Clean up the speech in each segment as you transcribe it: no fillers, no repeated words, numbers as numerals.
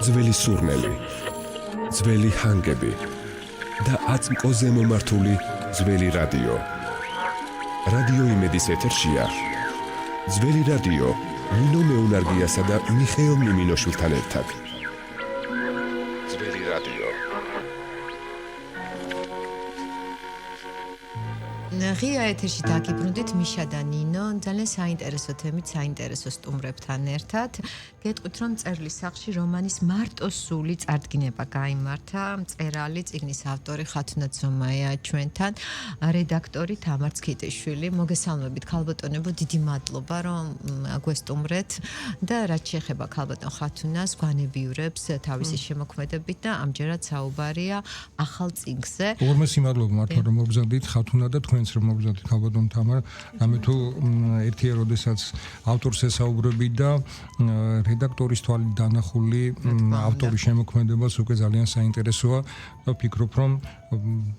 ძველი სურნელი, ძველი ჰანგები და აწმყოზე მომართული ძველი რადიო. რადიო იმედის ეთერშია ძველი რადიო ნინო მეუნარგიასა და მიხეილ მიმინოშვილთან ერთად. ძველი რადიო. ღია ეთერში დაგიბრუნდით მიშა და ნინო, ძალიან საინტერესო თემით, საინტერესო სტუმრებთან ერთად. გეტყვით, რომ წერლის სახლში რომანის მარტოსული წარდგინება გაიმართა. მწერალი, წიგნის ავტორი ხათუნა ძომაია ჩვენთან, რედაქტორი თამარ ცქიტიშვილი. მოგესალმებით ქალბატონებო, დიდი მადლობა რომ გვესტუმრეთ და რაც შეეხება ქალბატონ ხათუნას, გვანებიურებს თავისი შემოქმედებით და ამჯერად საუბარია ახალ წიგნზე. ორმესი მადლობა მართლა რომ მოგზადით ხათუნა და თქვენც რომ მოგზადით ქალბატონ თამარ. რამე თუ ერთია როდესაც ავტორს ესაუბრები და რედაქტორის თვალით დანახული ავტორის შემოქმედებას უკვე ძალიან საინტერესოა და ვფიქრობ რომ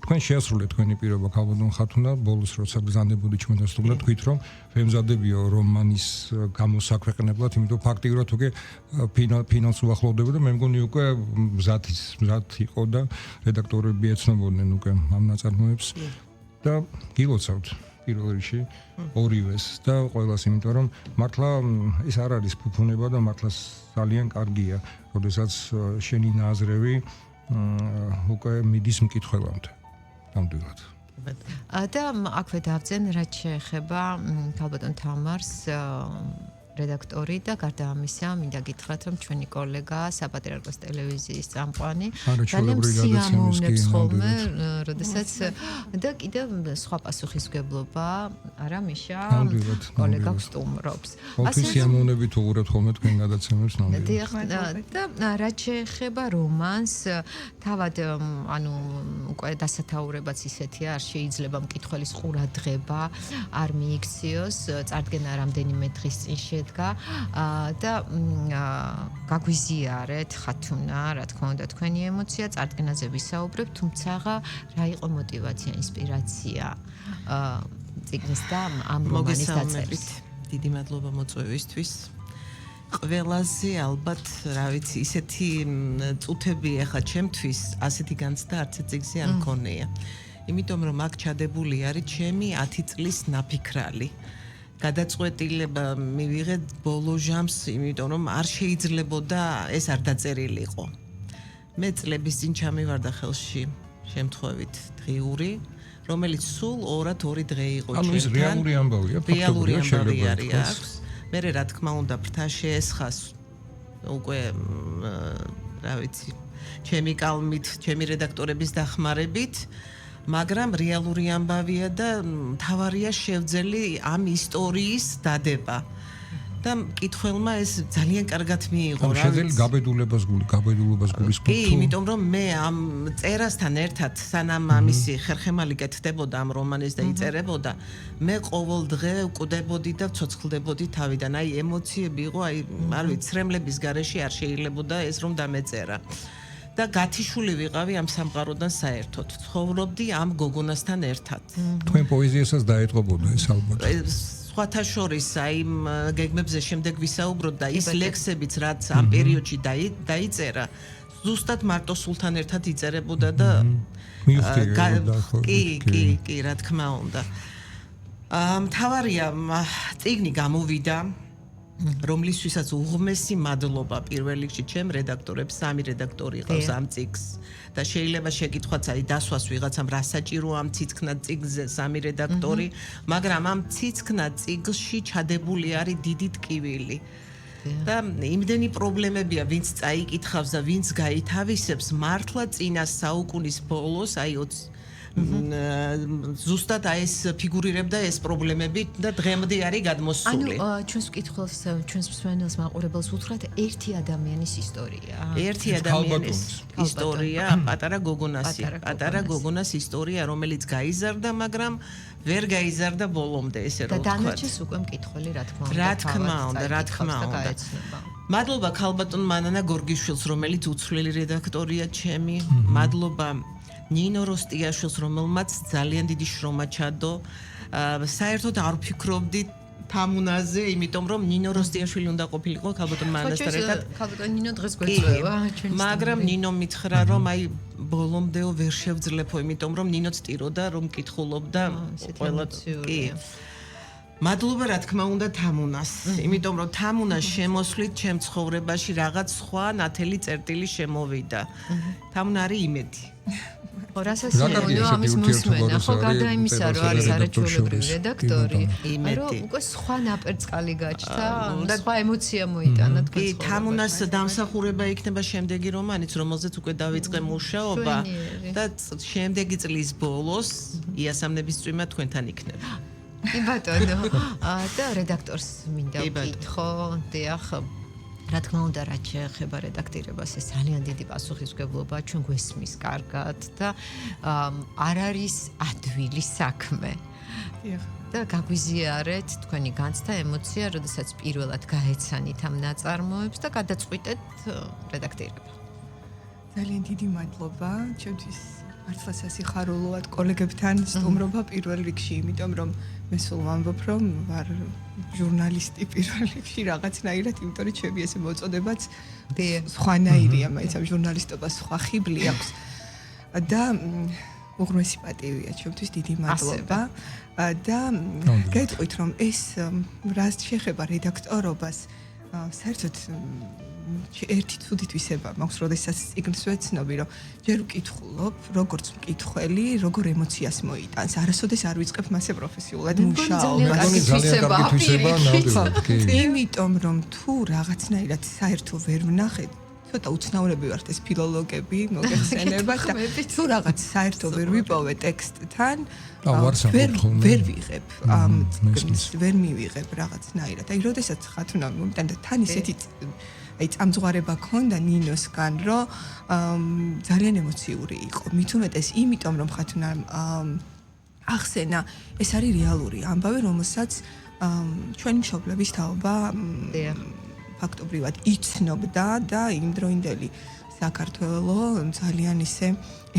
თქვენ შეასრულეთ თქვენი პირობა ქალბატონ ხათუნა. ბოლოს როცა გზანდებოდი ჩვენთან სტუმრად თქვით რომ ვემზადებიო რომანის გამოსაქვეყნებლად, იმიტომ ფაქტიურად უკვე ფინალს უახლოვდება და მე მგონი უკვე მზად იყო და რედაქტორები ეცნობოდნენ უკვე ამ ნაწარმოებს და გილოცავთ პირველ რიგში ორივეს და ყველას, იმიტომ რომ მართლა ეს არ არის ფუფუნება და მართლა ძალიან კარგია, როდესაც შენი ნაზრევი უკვე მიდის მკითხველამდე. ნამდვილად. და აქვე დავძენ, რაც შეეხება ქალბატონ თამარს, რედაქტორი და გარდა ამისა, მინდა გითხრათ, რომ ჩვენი კოლეგა საპატრიარქოს ტელევიზიის წამყვანი ძალიან სიამოვნებს ხოლმე, როდესაც და კიდევ სხვა პასუხისმგებლობა, არა მიშა, კოლეგა სტუმრობს. ასე სიამოვნებით უღურებთ ხოლმე თქვენ გადაცემებს ნამდვილად. და რაც შეეხება რომანს, თავად ანუ უკვე დასათაურებაც ისეთია, არ შეიძლება მკითხველის ყურადღება არ მიიქციოს, წარდგენა რამდენიმე დღის წინ და გაგვიზიარეთ ხათუნა, რა თქმა უნდა თქვენი ემოცია, წარდგენაზე ვისაუბრებ, თუმცა რა იყო мотиваცია, ინსპირაცია წიგნის და ამ რომანის დაწერის. დიდი მადლობა მოწვევისთვის. ყველაზე ალბათ, რა ვიცი, ისეთი წუთები ახლა ჩემთვის, ასეთი განცდა არც წიგნზე არ მქონია. იმიტომ რომ აქ ჩადებული არის ჩემი 10 წლის ნაფიქრალი. გადაწყვეტილება მივიღე ბოლო ჟამს, იმიტომ რომ არ შეიძლებოდა ეს არ დაწერილიყო. მე წლების წინ ჩამივარდა ხელში შემთხვევით დღიური, რომელიც სულ 2 დღე იყო ჩემთან. ანუ ეს რეალური ამბავია, რეალური ამბავი არის. მე რა თქმა უნდა ფრთა შეესხას უკვე რა ვიცი, ჩემი კალმით, ჩემი რედაქტორების დახმარებით, მაგრამ რეალური ამბავია და მთავარია შევძელი ამ ისტორიის დადება. და მკითხველმა ეს ძალიან კარგად მიიღო, რა ვიცი. შევძელი გაბედულებას გულისხმობ. კი, იმიტომ რომ მე ამ წერასთან ერთად, სანამ ამისი ხერხემალი კეთდებოდა ამ რომანის და იწერებოდა, მე ყოველ დღე ვკვდებოდი და ვცოცხლდებოდი თავიდან. აი ემოციები იყო, აი არ ვიცი, ცრემლების გარეშე არ შეიძლებოდა ეს რომ დამეწერა. და გათიშული ვიყავი ამ სამყაროდან საერთოდ. ცხოვრობდი ამ გოგონასთან ერთად. თქვენ პოეზიასაც დაეტყობოდა ეს ალბათ. სხვათა შორის აი გეგმებზე შემდეგ ვისაუბროთ და ის ლექსებიც რაც ამ პერიოდში დაიწერა, ზუსტად მარტოსულთან ერთად იწერებოდა და კი, რა თქმა უნდა. მთავარია წიგნი გამოვიდა, რომლისთვისაც უღმესი მადლობა პირველ რიგში ჩემ რედაქტორებს, 3 რედაქტორი ყავს ამ წიგნს და შეიძლება შეკითხვაც აი დასვას ვიღაცამ რა საჭიროა ამ ციცქნად წიგნზე 3 რედაქტორი, მაგრამ ამ ციცქნად წიგნში ჩადებული არის დიდი ტკივილი. და იმდენი პრობლემებია, ვინც წაიკითხავს და ვინც გაითავისებს, მართლა წინა საუკუნის ბოლოს, აი ზუსტად აი ეს ფიგურირებდა ეს პრობლემები და დღემდე არის გადმოსული. ანუ ჩვენს მკითხველს, ჩვენს მსმენელს მაყურებელს უთხრათ ერთი ადამიანის ისტორია. ერთი ადამიანის ისტორია, პატარა გოგონას ისტორია, რომელიც გაიზარდა, მაგრამ ვერ გაიზარდა ბოლომდე, ესე რომ ვთქვათ. და დანარჩენს უკვე მკითხველი, რა თქმა უნდა. რა თქმა უნდა. მადლობა ქალბატონ მანანა გორგიშვილს, რომელიც უცვლელი რედაქტორია ჩემი. მადლობა ნინო როსტიაშვილს, რომელმაც ძალიან დიდი შრომა ჩადო. საერთოდ არ ვფიქრობდი თამუნაზე, იმიტომ რომ ნინო როსტიაშვილი უნდა ყოფილიყო ქალბატონ მანასთან ერთად. ქალბატონ ნინო დღეს გვეწევა ჩვენი. მაგრამ ნინო მითხრა რომ აი ბოლომდეო ვერ შევძლებო, იმიტომ რომ ნინოც ტიროდა, რომ კითხულობდა ყველა კი. მადლობა რა თქმა უნდა თამუნას, იმიტომ რომ თამუნას შემოსვლით ჩემ ცხოვრებაში რაღაც სხვა ნათელი წერტილი შემოვიდა. თამუნა არის იმედი. ხო, რასაც მოვიდა ამის მოსმენა, ხო გარდა იმისა, რომ არის არაჩვეულებრივი რედაქტორი, რომ უკვე სხვა ნაპერწკალი გაჩნდა, სხვა ემოცია მოიტანა თქვენ კი, თამუნას დამსახურება იქნება შემდეგი რომანიც, რომელზეც უკვე დავიწყე მუშაობა და შემდეგი წლის ბოლოს იასამნების წვიმა თქვენთან იქნება. კი ბატონო, და რედაქტორს მინდა ვკითხო, დიახ. რა თქმა უნდა, რაც შეეხება რედაქტირებას, ეს ძალიან დიდი პასუხისმგებლობა, ჩვენ გვესმის კარგად და არ არის ადვილი საქმე. და გაგვიზიარეთ თქვენი განცდა ემოცია, როდესაც პირველად გაეცანით ამ ნაწარმოებს და გადაწყვიტეთ რედაქტირება. ძალიან დიდი მადლობა, ჩემთვის მართლა სასიხარულოა კოლეგებთან სტუმრობა პირველ რიგში, იმიტომ რომ მე სულ ვამბობ, რომ ვარ ჟურნალისტი პირველ რიგში რაღაცნაირად, იმიტომ რომ ჩემი ესე მოწოდებაც სხვანაირია, მაინც ამ ჟურნალისტობას სხვა ხიბლი აქვს. და უღრმესი პატივია, ჩემთვის დიდი მადლობა. და გეტყვით, რომ ეს რაც შეეხება რედაქტორობას, საერთოდ ერთი ცუდი თვისება მაქვს, როდესაც წიგნს ვეცნობი, რომ ჯერ ვკითხულობ, როგორც მკითხველი, როგორ ემოციას მოიტანს. არასოდეს არ ვიწყებ მასე პროფესიულად მუშაობას. ძალიან კარგი თვისება, იმიტომ რომ თუ რაღაცნაირად საერთო ვერ ვნახეთ, ცოტა უცნაურები ვართ ეს ფილოლოგები, მოგეხსენება და თუ რაღაც საერთო ვერ ვიპოვე ტექსტთან, ვერ ვიღებ ამ წიგნს, ვერ მივიღებ რაღაცნაირად. აი, როდესაც ხათუნა მომიტანდა თან ისეთი აი წამძღვარება ქონდა ნინოსგან, რომ ძალიან ემოციური იყო. მით უმეტეს იმიტომ, რომ ხათუნა ახსენა, ეს არის რეალური ამბავი, რომელსაც ჩვენი მშობლების თაობა ფაქტობრივად იცნობდა და იმდროინდელი საქართველო ძალიან ისე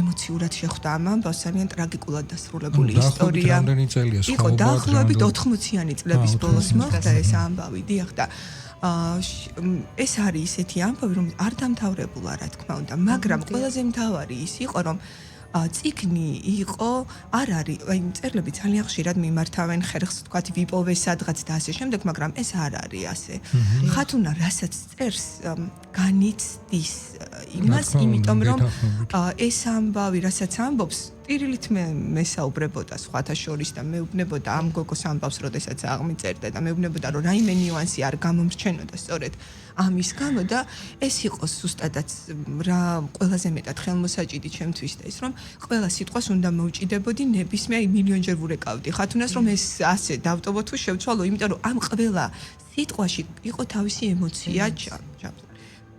ემოციურად შეხვდა ამ ამბავს, ძალიან ტრაგიკულად დასრულებული ისტორია. იყო დაახლოებით 80-იანი წლების ბოლოს მოხდა ეს ამბავი, დიახ და ეს არის ისეთი ამბავი, რომ არ დამთავრებულა, რა თქმა უნდა, მაგრამ ყველაზე მთავარი ის იყო, რომ წიგნი იყო, არ არის, აი მწერლები ძალიან ხშირად მიმართავენ ხერხს, თქვათ, ვიპოვე სადღაც და ასე შემდეგ, მაგრამ ეს არ არის ასე. ხათუნა რასაც წერს, განიცდის იმას, იმიტომ რომ ეს ამბავი, რასაც ამბობს, ტირილით მესაუბრებოდა სხვათა შორის და მეუბნებოდა ამ გოგოს ამბავს, როდესაც აღმიწერდა და მეუბნებოდა, რომ რაიმე ნიუანსი არ გამომრჩენოდა სწორედ ამის გამო და ეს იყო ზუსტადაც რა ყველაზე მეტად ხელმოსაჭიდი ჩემთვის და ის რომ ყველა სიტყვას უნდა მოვჭიდებოდი ნებისმიერ მილიონჯერ ვურეკავდი ხათუნას რომ ეს ასე დავტოვო თუ შევცვალო, იმიტომ რომ ამ ყველა სიტყვაში იყო თავისი ემოცია ჩაბლული.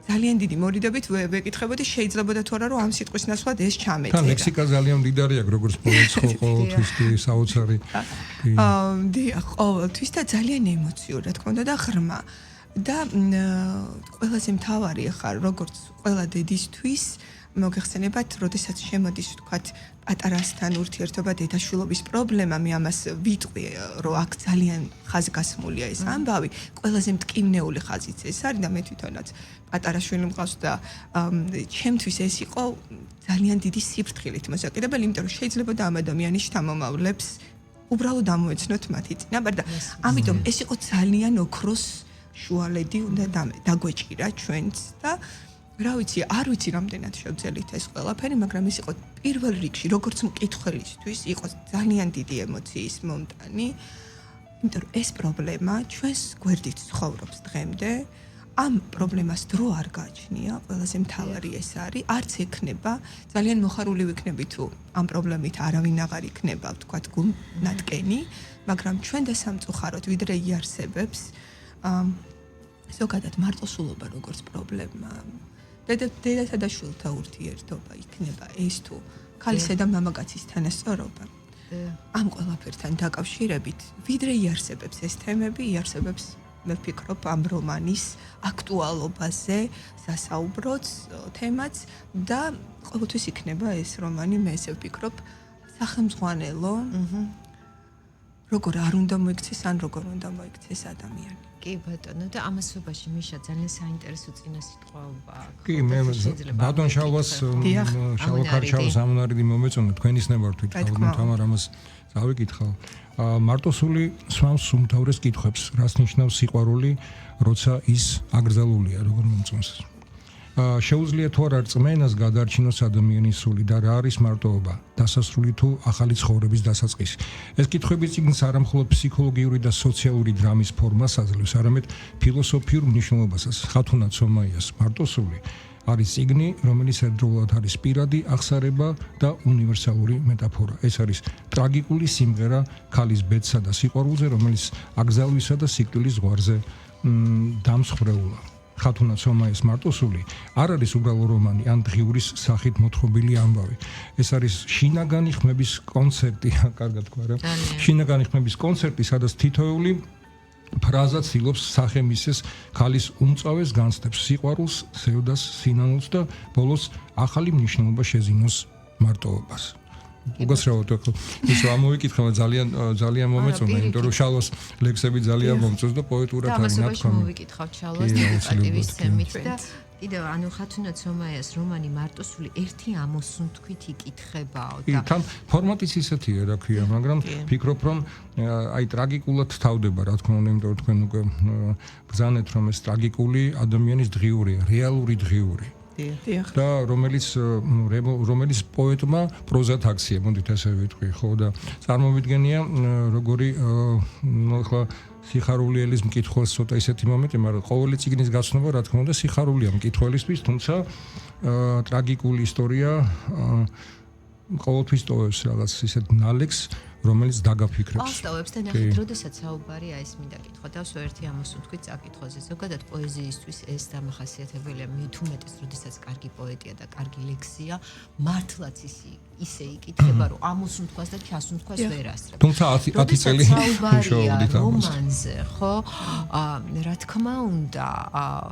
ძალიან დიდი მორიდებით ვეკითხებოდი შეიძლებოდა თუ არა რომ ამ სიტყვის ნაცვლად ეს ჩამეწერა. თან ლექსიკა ძალიან მდიდარი აქვს როგორც პოლიცო ყოველთვის კი საოცარი. დიახ, ყოველთვის და ძალიან ემოციურ, რა თქმა უნდა და ღრმა. და ყველაზე მთავარი ახლა როგორც ყველა დედისთვის მოგეხსენებათ, როდესაც შემოდის თქვათ პატარასთან ურთიერთობა დედაშვილობის პრობლემა, მე ამას ვიტყვი, რომ აქ ძალიან ხაზგასმულია ეს ამბავი, ყველაზე მტკივნეული ხაზიც ეს არის და მე თვითონაც პატარაშვილი მყავს და ჩემთვის ეს იყო ძალიან დიდი სიფრთხილით მოსაკიდებელი, იმიტომ რომ შეიძლება და ამ ადამიანის შთამომავლებს უბრალოდ ამოეცნოთ მათი წინაპარ და ამიტომ ეს იყო ძალიან ოქროს შუალედი უნდა დაგვეჭირა ჩვენც და რა ვიცი, არ ვიცი რამდენად შევძელით ეს ყველაფერი, მაგრამ ეს იყო პირველ რიგში, როგორც მკითხველისთვის, იყო ძალიან დიდი ემოციის მომტანი, იმიტომ რომ ეს პრობლემა ჩვენს გვერდით ცხოვრობს დღემდე, ამ პრობლემას დრო არ გააჩნია, ყველაზე მთავარი ეს არის, არც ექნება, ძალიან მოხარული ვიქნები თუ ამ პრობლემით არავინ აღარ იქნება, ვთქვათ, გულნატკენი, მაგრამ ჩვენ და სამწუხაროდ ვიდრე იარსებებს ზოგადად მარტოსულობა როგორც პრობლემა დედასა და შვილთა ურთიერთობა იქნება ეს თუ ქალისა და მამაკაცის თანასწორობა ამ ყველაფერთან დაკავშირებით ვიდრე იარსებებს ეს თემები იარსებებს მე ვფიქრობ ამ რომანის აქტუალობაზე სასაუბროც თემაც და ყოველთვის იქნება ეს რომანი მე ესე ვფიქრობ სახელმძღვანელო როგორ არ უნდა მოიქცეს ან როგორ უნდა მოიქცეს ადამიანი. კი ბატონო და ამასობაში მიშა ძალიან საინტერესო წინასიტყვაობა აქვს. კი მე ბატონ შალვას შალოქარჩაოს ამონარიდი მომეწონა თქვენის ნებართვით ალბათ თამარ ამას დავიკითხავ. მარტოსული სვამს უმთავრეს კითხვებს, რას ნიშნავს სიყვარული, როცა ის აკრძალულია, როგორ მომწონს. შეუძლია თუ არა რწმენას გადაარჩინოს ადამიანის სული და რა არის მარტოობა, დასასრული თუ ახალი ცხოვრების დასაწყისი. ეს კითხვები წიგნს არა მხოლოდ ფსიქოლოგიური და სოციალური დრამის ფორმას აძლევს, არამედ ფილოსოფიურ მნიშვნელობასაც. ხათუნა ცომაიას მარტოსული არის წიგნი, რომელიც ერთდროულად არის პირადი აღსარება და უნივერსალური მეტაფორა. ეს არის ტრაგიკული სიმღერა ქალის ბედსა და სიყვარულზე, რომელიც აკრძალვისა და სიკვდილის ზღვარზე დამსხვრეულა. ხათუნა ცომაიას მარტოსული არ არის უბრალო რომანი ან დღიურის სახით მოთხრობილი ამბავი. ეს არის შინაგანი ხმების კონცერტი, კარგად თქვა რა. შინაგანი ხმების კონცერტი, სადაც თითოეული ფრაზა ცდილობს სახემისეს ქალის უმწავეს განცდებს, სიყვარულს, სევდას, სინანულს და ბოლოს ახალი მნიშვნელობა შეძინოს მარტოობას. უგასრავად ის ამოვიკითხა ძალიან მომეწონა, იმიტომ რომ შალოს ლექსები ძალიან მომწონს და პოეტურად არის ნათქვამი. ამასობაში მოვიკითხავ შალოს პატივისცემით და კიდევ ხათუნა ცომაიას რომანი მარტოსული ერთი ამოსუნთქვით იკითხებაო და თან ფორმატიც ისეთია რა ქვია, მაგრამ ფიქრობ რომ აი ტრაგიკულად თავდება რა თქმა უნდა, იმიტომ რომ თქვენ უკვე ბრძანეთ რომ ეს ტრაგიკული ადამიანის დღიურია, რეალური დღიური. და რომელიც პოეტმა პროზად აქცია, მოდით ასე ვიტყვი, ხო და წარმოვიდგენია როგორი ახლა სიხარულიელის მკითხველს ცოტა ისეთი მომენტი, მაგრამ ყოველი წიგნის გაცნობა რა თქმა უნდა სიხარულია მკითხველისთვის, თუმცა ტრაგიკული ისტორია ყოველთვის ტოვებს რაღაც ისეთ ნალექს, რომელიც დაგაფიქრებს. ასტავებს და ნახეთ, როდესაც საუბარია ეს მინდა კითხვა, დავსვე ერთი ამოსუნთქვით წაკითხვაზე. ზოგადად პოეზიისთვის ეს დამახასიათებელია, მით უმეტეს, როდესაც კარგი პოეტია და კარგი ლექსია, მართლაც ისე იკითხება, რომ ამოსუნთქვას და ჩასუნთქვას ვერ ასწრებს. თუმცა 10 წელი მუშაობდით ამაზე. რომანზე, ხო? რა თქმა უნდა,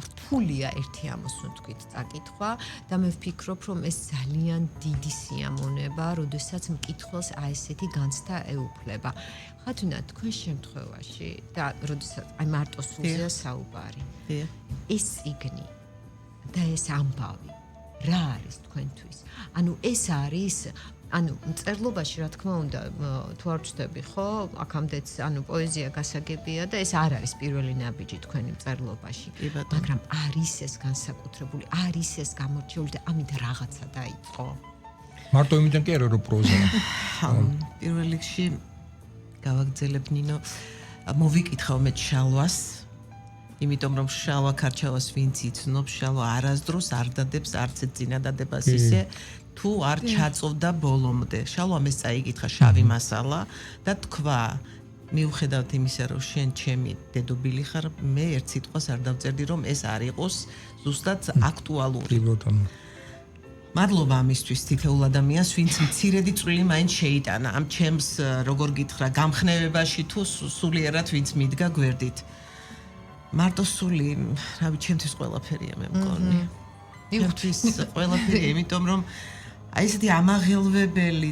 რთულია ერთი ამოსუნთქვით წაკითხვა და მე ვფიქრობ, რომ ეს ძალიან დიდი სიამონება, როდესაც მკითხველს ესეთი განცდა ეუფლება. ხათუნა, თქვენ შემთხვევაში და როდესაც აი მარტოსულზეა საუბარი. ეს წიგნი და ეს ამბავი რა არის თქვენთვის? ანუ ეს არის მწერლობაში რა თქმა უნდა თუ არ ვწდები ხო, აქამდეც პოეზია გასაგებია და ეს არ არის პირველი ნაბიჯი თქვენი მწერლობაში. მაგრამ არის ეს განსაკუთრებული, არის ეს გამორჩეული და ამით რაღაცა დაიწყო. მარტო იმიდან კი არა რომ პროზაა. პირველ რიგში გავაგრძელებ ნინო, მოვიკითხავ მე შალვას, იმიტომ რომ შალვა ქარჩავას ვინც იცნობს, შალვა არასდროს არ დადებს არც წინადადებას ისე თუ არ ჩაწოვდა ბოლომდე. შალვამ ეს წაიკითხა შავი მასალა და თქვა მიუხედავად იმისა, რომ შენ ჩემი დედობილი ხარ, მე ერთ სიტყვას არ დავწერდი, რომ ეს არ იყოს ზუსტად აქტუალური. მადლობა ამისთვის თითოეულ ადამიანს, ვინც მცირედი წვლილი მაინც შეიტანა ამ ჩემს როგორ გითხრა გამხნევებაში თუ სულიერად ვინც მიდგა გვერდით. მარტოსული, რავი, ჩემთვის ყველაფერია მე მგონი. ჩემთვის ყველაფერია, იმიტომ რომ აი ესეთი ამაღელვებელი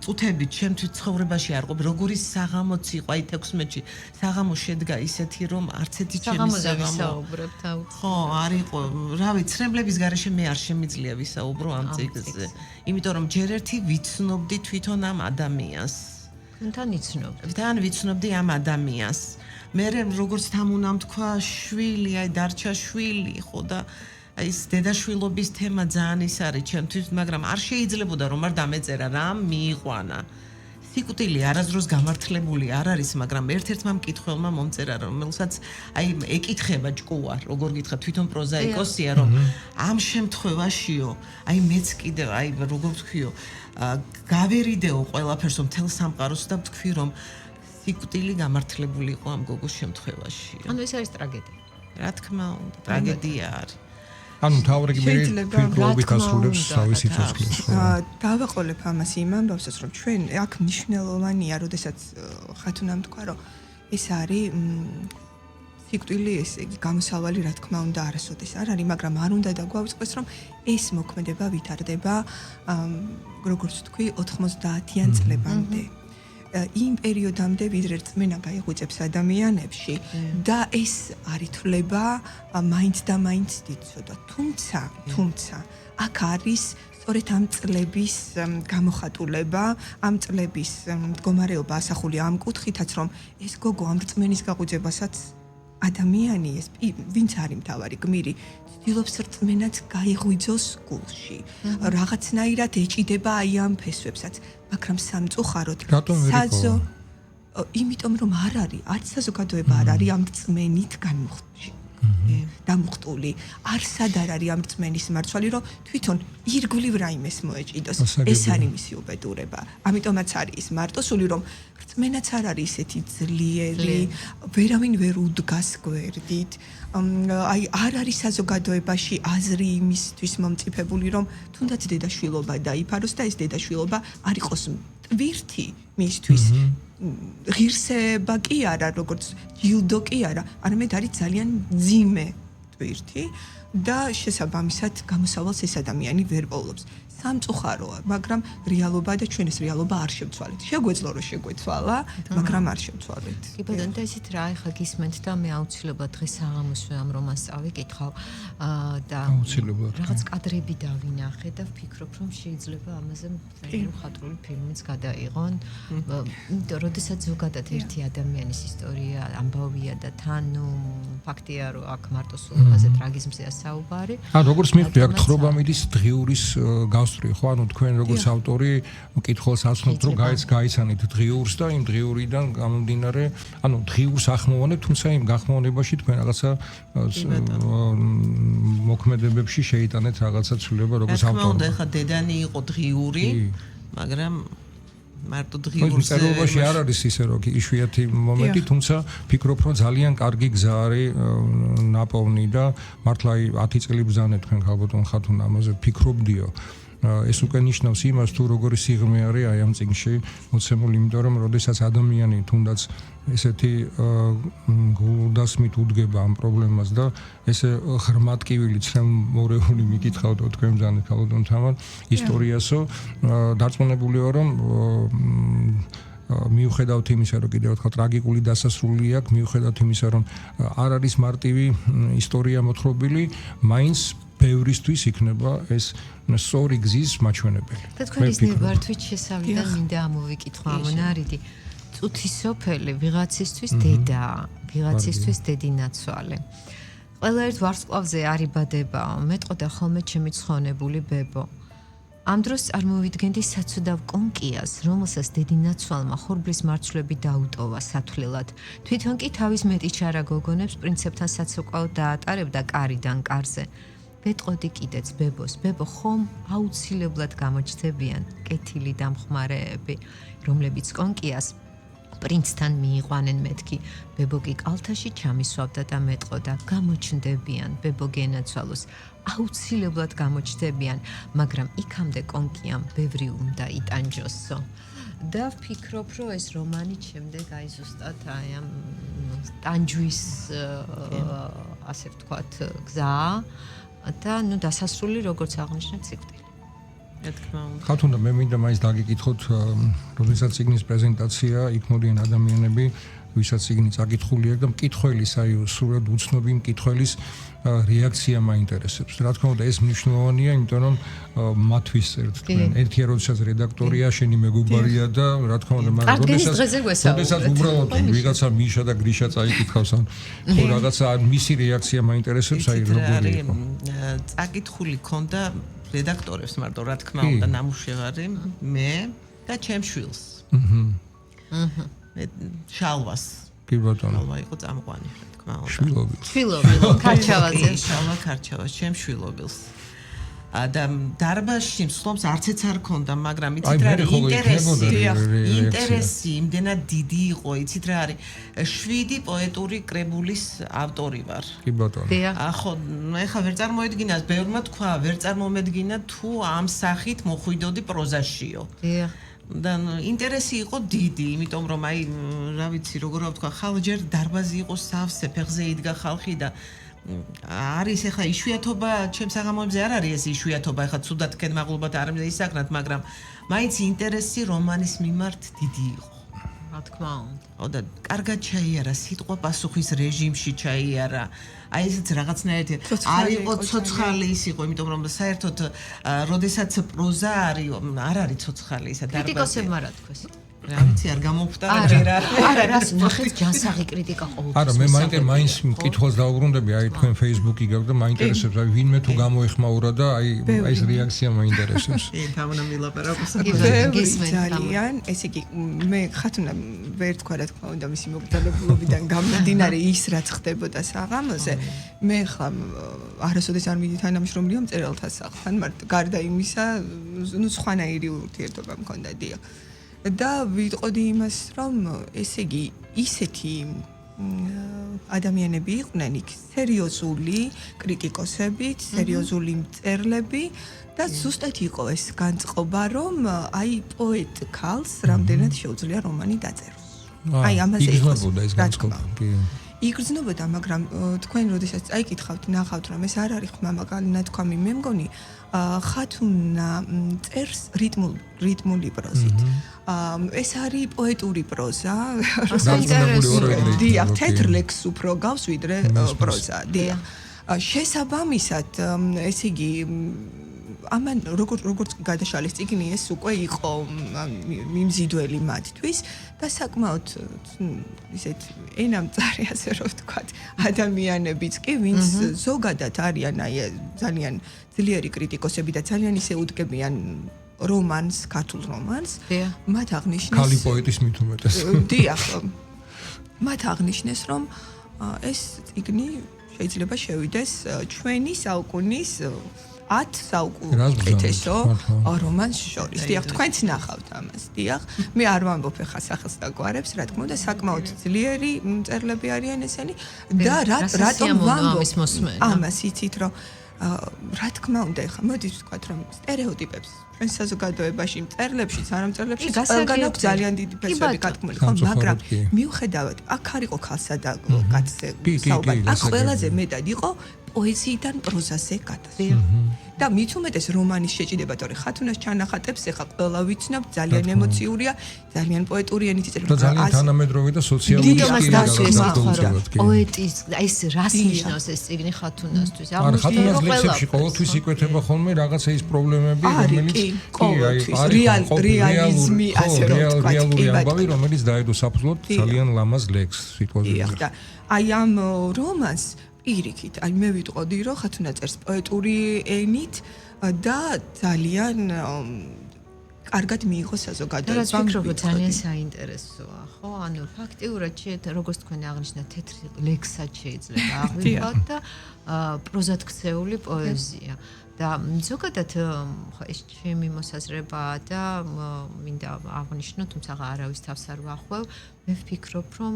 წუთები ჩემთვის ცხოვრებაში არ ყოფ, როგორი საღამოც იყო აი 16-ში. საღამო შედგა ისეთი რომ არც ერთი ჩემი საღამო. ხო, არ იყო. რავი, ცრემლების გარეშე მე არ შემიძლია ვისაუბრო ამ წიგნზე. იმიტომ რომ ჯერ ერთი ვიცნობდი თვითონ ამ ადამიანს. თან იცნობდი. თან ვიცნობდი ამ ადამიანს. მე როგორც თან უნამ თქვა, შვილი, აი დარჩა შვილი, ხო და აი ეს დედაშვილობის თემა ძალიან ის არის ჩემთვის, მაგრამ არ შეიძლებოდა რომ არ დამეწერა რა მიიყვანა. სიკვდილი არასდროს გამართლებული არ არის, მაგრამ ერთ-ერთმა მკითხველმა მომწერა, რომელსაც აი ეკითხება ჭკუა, როგორ გითხრა, თვითონ პროზაიკოსია, რომ ამ შემთხვევაშიო, აი მეც კიდევ აი როგორ ვთქვიო, გავერიდეო ყველაფერს მთელ სამყაროს და ვთქვი, რომ სიკვდილი გამართლებული იყო ამ გოგოს შემთხვევაში. ანუ ეს არის ტრაგედია. რა თქმა უნდა, ტრაგედია არის. ანუ თავრიგი მე ფიქრობთ ასრულებს თავის სიცოცხლეს. დავაყოლებ ამას იმ ამბავსაც, რომ ჩვენ აქ მნიშვნელოვანია, როდესაც ხათუნამ თქვა, რომ ეს არის სიკვდილი, ესე იგი გამოსავალი, რა თქმა უნდა, არასოდეს არ არის, მაგრამ არ უნდა დაგვაუწყდეს, რომ ეს მოქმედება ვითარდება, როგორც თქვი, 90-იან წლებამდე. იმ პერიოდამდე ვიდრე რწმენა გაიღვიძებს ადამიანებში და ეს არ ითვლება მაინც და მაინც დიდწოდა. თუმცა აქ არის სწორედ ამ წლების გამოხატულება, ამ წლების მდგომარეობა ასახულია ამ კუთხითაც, რომ ეს გოგო ამ რწმენის გაღვიძებასაც ადამიანი ეს ვინც არის მთავარი გმირი ცდილობს რწმენაც გაიღვიძოს გულში. რაღაცნაირად ეჭიდება აი ამ ფესვებსაც, მაგრამ სამწუხაროდ იმიტომ რომ არ არის, არც საზოგადოება არ არის ამ რწმენით დამუხტული. არსად არ არის ამ რწმენის მარცვალი, რომ თვითონ ირგვლივ რაიმეს მოეჭიდოს. ეს არის მისი უბედურება. ამიტომაც არის ის მარტოსული, რომ რწმენაც არ არის ესეთი ძლიერი, ვერავინ ვერ უდგას გვერდით. აი არ არის საზოგადოებაში აზრი იმისთვის მომწიფებული, რომ თუნდაც დედაშვილობა დაიფაროს და ეს დედაშვილობა არ იყოს ტვირთი მისთვის. ღირსება კი არა, როგორც ჯილდო კი არა, არამედ არის ძალიან მძიმე ტვირთი და შესაბამისად გამოსავალს ეს ადამიანი ვერ პოულობს. სამწუხაროა, მაგრამ რეალობა და ჩვენ ეს რეალობა არ შევცვალეთ. შეგვეძლო რომ შეგვეცვალა, მაგრამ არ შევცვალეთ. კი ბატონო, და ისეთ რა ეხა გისმენთ და მე აუცილებლად დღეს საღამოსვე ამ რომანს წავიკითხავ და რაღაც კადრები დავინახე და ვფიქრობ, რომ შეიძლება ამაზე მხატვრული ფილმიც გადაიღონ. იმიტომ როდესაც ზოგადად ერთი ადამიანის ისტორია ამბავია და თან ფაქტია, რომ აქ მარტოსულობაზე ტრაგიზმზეა საუბარი. როგორც მივხვდი, აქ ხრობამიდის დღიურის ხო, ანუ თქვენ როგორც ავტორი მკითხველს აცნობთ, რომ გაიცანით დღიურს და იმ დღიურიდან გამომდინარე, ანუ დღიურს ახმოვანებთ, თუმცა იმ გახმოვანებაში თქვენ რაღაცა მოქმედებებში შეიტანეთ რაღაცა ცვლილება როგორც ავტორი. ახლა დედანი იყო დღიური, მაგრამ მარტო დღიურზე წერილობაში არ არის ისე რომ იშვიათი მომენტი, თუმცა ფიქრობ, რომ ძალიან კარგი გზა არის ნაპოვნი და მართლა 10 წელი ბრძანეთ თქვენ ხალბატონ ხათუნა ამაზე ფიქრობდიო. ეს უკვე ნიშნავს იმას, თუ როგორი სიღრმე არის აი ამ წიგნში მოცემული, იმიტომ რომ როდესაც ადამიანი თუნდაც ესეთი გულდასმით უდგება ამ პრობლემას და ესე ღრმატკივილი ცრემლმორეული მიკითხავთ თქვენ ბრძანეთ ხალბატონ თამარ ისტორიასო, დარწმუნებული ვარ, რომ მიუხედავთ იმისა, რომ კიდევ ერთხელ ტრაგიკული დასასრული აქვს, მიუხედავთ იმისა, რომ არ არის მარტივი ისტორია მოთხრობილი, მაინც ბევრისთვის იქნება ეს სწორი გზის მაჩვენებელი. და თქვენის ნებართვით შესავლიდან მინდა ამოვიკითხო ამონარიდი. წუთი სოფელი ვიღაცისთვის დედაა, ვიღაცისთვის დედინაცვალე. ყველა ერთ ვარსკვლავზე არიბადებაო, მეტყოდა ხოლმე ჩემი ცხონებული ბებო. ამ დროს წარმოვიდგენდი საცოდავ კონკიას, რომელსაც დედინაცვალმა ხორბლის მარცვლები დაუტოვა სათვლელად. თვითონ კი თავის მეტი ჩარა გოგონებს პრინცეპთან საცოკვაოდ დაატარებდა კარიდან კარზე. ვეტყოდი კიდეც ბებოს, ბებო ხომ აუცილებლად გამოჩნდებიან კეთილი დამხმარეები, რომლებიც კონკიას პრინცთან მიიყვანენ მეთქი. ბებო კი კალთაში ჩამისვავდა და მეტყოდა, გამოჩნდებიან, ბებო გენაცვალოს, აუცილებლად გამოჩნდებიან, მაგრამ იქამდე კონკიამ ბევრი უნდა იტანჯოსო. და ვფიქრობ, რომ ეს რომანი შემდეგ აი ზუსტად აი ამ ტანჯვის ასე ვთქვათ გზაა და ნუ დასასრული როგორც აღნიშნეთ ციკლი. ხათუნა მე მინდა მაინც დაგიკითხოთ, როდესაც ციგნის პრეზენტაცია იქ მოდიან ადამიანები, ვისაც ციგნი წაკითხული აქვს და მკითხველის აი სრულად უცნობი მკითხველის რეაქცია მაინტერესებს. რა თქმა უნდა ეს მნიშვნელოვანია, იმიტომ რომ მათთვის თქვენ ერთია როდესაც რედაქტორია, შენი მეგობარია და რა თქმა უნდა მაგრამ როდესაც უბრალოდ ვიღაცა მიშა და გრიშა წაიკითხავს ან ხო რაღაცა მისი რეაქცია მაინტერესებს, აი როგორი იყო. წაკითხული ქონდა რედაქტორებს მარტო რა თქმა უნდა ნამუშევარი მე და ჩემ შვილს. მე შალვას. კი ბატონო. შალვა იყო წამყვანი რა თქმა უნდა. შვილობილ ქარჩავაზე. შალვა ქარჩავას ჩემ შვილობილს. და დარბაზში მსვლობს არცეც არ ქონდა, მაგრამ იცით რა ინტერესი იმდენად დიდი იყო, იცით რა არის 7 პოეტური კრებულის ავტორი ვარ. კი ბატონო. ხო, ეხლა ვერ წარმოედგინათ, ბევრმა თქვა, ვერ წარმომედგინა თუ ამ სახით მოხვიდოდი პროზაშიო. და ინტერესი იყო დიდი, იმიტომ რომ აი რა ვიცი, როგორ ვთქვა, ხალჯერ დარბაზი იყო სავსე, ფეხზე იდგა ხალხი და არის ეხლა იშვიათობა, ჩემს საღამოებზე არ არის ეს იშვიათობა, ეხლა ცუდად თქვენ მაღლობად არ ისაკნათ, მაგრამ მაინც ინტერესი რომანის მიმართ დიდი იყო. რა თქმა უნდა. ხო და კარგად ჩაიარა სიტყვა პასუხის რეჟიმში ჩაიარა. აი ესეც რაღაცნაირად არ იყო ცოცხალი ის იყო, იმიტომ რომ საერთოდ როდესაც პროზა არ არის ცოცხალი ისა დარბაზი. კრიტიკოსებმა რა თქვეს? რა ვიცი არ გამოვხტარა ჯერ არა რას ნახეთ ჯანსაღი კრიტიკა ყოველთვის. არა მე მაინც მკითხველს დაუბრუნდები, აი თქვენ Facebook იგავ და მაინტერესებს, აი ვინმე თუ გამოეხმაურა და აი ეს რეაქცია მაინტერესებს. თამნა მილაპარაკოს. ძალიან, ესე იგი მე ხათუნა ვერ თქვა რა თქმა უნდა მისი მოგზაურობიდან გამომდინარე ის რაც ხდებოდა საღამოზე, მე ხა არასოდეს არ მიდი თანამშრომლია მწერალთა სახლთან, მაგრამ გარდა იმისა, ნუ სხვანაირი ურთიერთობა მქონდა დიახ. და ვიტყოდი იმას, რომ ესე იგი ისეთი ადამიანები იყვნენ იქ, სერიოზული კრიტიკოსებით, სერიოზული მწერლები და ზუსტად იყო ეს განწყობა, რომ აი პოეტ ქალს რამდენად შეუძლია რომანი დაწეროს. აი ამაზე იყოს ეს განწყობა. იგრძნობოდა, მაგრამ თქვენ როდესაც წაიკითხავთ, ნახავთ, რომ ეს არ არის ხმამაღალი ნათქვამი, მე მგონი ხათუნა წერს რიტმული პროზით. ეს არის პოეტური პროზა, დიახ, თეთრ ლექსს უფრო გავს ვიდრე პროზა, დიახ. შესაბამისად, ესე იგი ამან როგორც გადაშალის წიგნი ეს უკვე იყო მიმზიდველი მათთვის და საკმაოდ ისეთ ენამწარი ასე რომ ვთქვათ ადამიანებიც კი ვინც ზოგადად არიან აი ძალიან ძლიერი კრიტიკოსები და ძალიან ისე უდგებიან რომანს, ქართულ რომანს მათ აღნიშნეს ქალი პოეტის მით უმეტეს დიახ მათ აღნიშნეს რომ ეს წიგნი შეიძლება შევიდეს ჩვენი საუკუნის 10 საუკეთესო რომანს შორის. დიახ, თქვენც ნახავთ ამას. დიახ, მე არ ვამბობ ხა სახელს და გვარებს, რა თქმა უნდა, საკმაოდ ძლიერი მწერლები არიან ესენი და რატომ ვამბობ ამას იცით რომ რა თქმა უნდა, ხა მოდით ვთქვათ რომ სტერეოტიპებს ჩვენ საზოგადოებაში მწერლებშიც არ მწერლებში ყველგან აქვს ძალიან დიდი ფესვები გათქმული, ხო, მაგრამ მიუხედავად აქ არ იყო ქალსა და კაცზე საუბარი. აქ ყველაზე მეტად იყო პოეზიიდან პროზაზე გადასვლა. და მით უმეტეს რომანის შეჭიდება, თორე ხათუნას ჩანახატებს ეხა ყველა ვიცნობ, ძალიან ემოციურია, ძალიან პოეტური ენით იწერება. და ძალიან თანამედროვე და სოციალური პოეტის ეს რას ნიშნავს ეს წიგნი ხათუნასთვის? არა, ხათუნას ლექსებში ყოველთვის იკვეთება ხოლმე რაღაცა ის პრობლემები, რომელიც რეალიზმი ასე რომ ვთქვათ, რეალური ამბავი, რომელიც დაედო საფუძვლად ძალიან ლამაზ ლექსს სიტყვაზე. და აი ამ რომანს პირიქით, აი მე ვიტყოდი, რომ ხათუნა წერს პოეტური ენით და ძალიან კარგად მიიღო საზოგადოებამ. რა ვფიქრობ, ძალიან საინტერესოა, ხო? ანუ ფაქტიურად როგორც თქვენ აღნიშნეთ, თეთრი ლექსად შეიძლება აღვიქვათ და პროზად ქცეული პოეზია. და ზოგადად ხო ეს ჩემი მოსაზრებაა და მინდა აღნიშნო, თუმცა არავის თავს არ ვახვევ, მე ვფიქრობ, რომ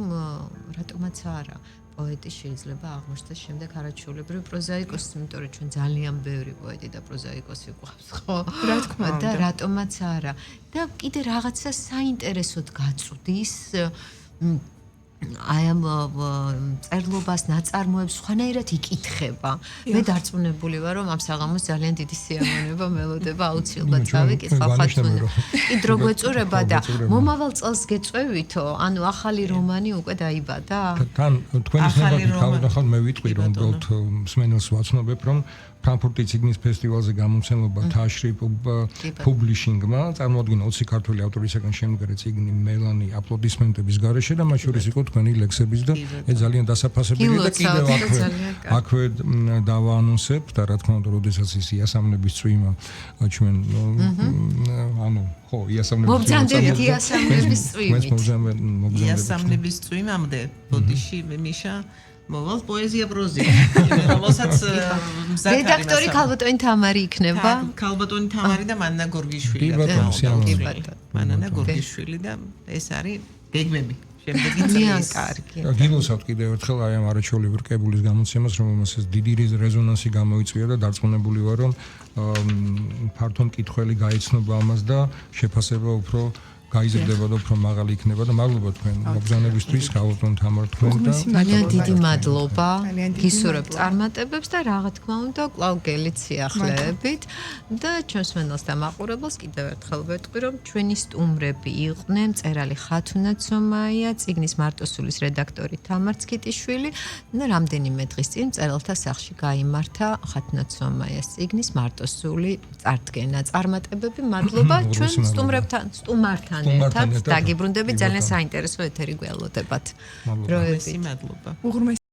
რატომაც არა პოეტი შეიძლება აღმოჩნდეს შემდეგ არაჩვეულებრივ პროზაიკოსს, იმიტომ რომ ჩვენ ძალიან ბევრი პოეტი და პროზაიკოსი გვყავს, ხო? რა თქმა უნდა. და რატომაც არა. და კიდე რაღაცა საინტერესოდ გაწვდის აი ამ წერლობას, ნაწარმოებს სხვანაირად იკითხება. მე დარწმუნებული ვარ, რომ ამ საღამოს ძალიან დიდი სიამოვნება მელოდება აუცილებლად გავიკითხავ ხათუნა. კი დრო გვეწურება და მომავალ წელს გეწვევითო, ანუ ახალი რომანი უკვე დაიბადა? თან თქვენი ხმები თავდახალ მე ვიტყვი რომ უბრალოდ მსმენელს ვაცნობებ რომ ფრანკფურტის ციგნის ფესტივალზე გამომცემლობა თაშრი პუბლიშინგმა წარმოადგინა 20 ქართველი ავტორისაგან შემდგარი წიგნი მელანი აპლოდისმენტების გარეშე და მათ შორის იყო თქვენი ლექსების და ეს ძალიან დასაფასებელია და კიდევ აქვე დავაანონსებ და რა თქმა უნდა, როდესაც ის იასამნების წვიმა ჩვენ ანუ ხო, მოგზაურობთ იასამნების წვიმით. იასამნების წვიმამდე ბოდიში მიშა მოვალ პოეზია პროზი. რომელსაც რედაქტორი ქალბატონი თამარი იქნება. ქალბატონი თამარი და მანანა გორგიშვილი. მანანა გორგიშვილი და ეს არის გეგმები. შემდეგი ძალიან კარგი. გილოსავთ კიდევ ერთხელ აი ამ არაჩვეულებრივ კებულის გამოცემას, რომელსაც დიდი რეზონანსი გამოიწვია და დარწმუნებული ვარ, რომ ფართო მკითხველი გაიცნობა ამას და შეფასება უფრო გაიზრდება და უფრო მაღალი იქნება და მადლობა თქვენ მოგზაურობისთვის, გავუწევთ თამარ თქვენ და ძალიან დიდი მადლობა. გისურვებ წარმატებებს და რა თქმა უნდა, კვლავ გელიციახლებით და ჩვენს მენელს და მაყურებელს კიდევ ერთხელ ვეტყვი, რომ ჩვენი სტუმრები იყვნენ მწერალი ხათუნა ცომაია, წიგნის მარტოსულის რედაქტორი თამარ ცქიტიშვილი და რამდენიმე დღის წინ მწერალთა სახლში გაიმართა ხათუნა ცომაიას წიგნის მარტოსული წარდგენა. წარმატებები, მადლობა ჩვენ სტუმართან ერთად დაგიბრუნდებით, ძალიან საინტერესო ეთერი გველოდებათ. მადლობა. დროებით. მადლობა. უღრმესი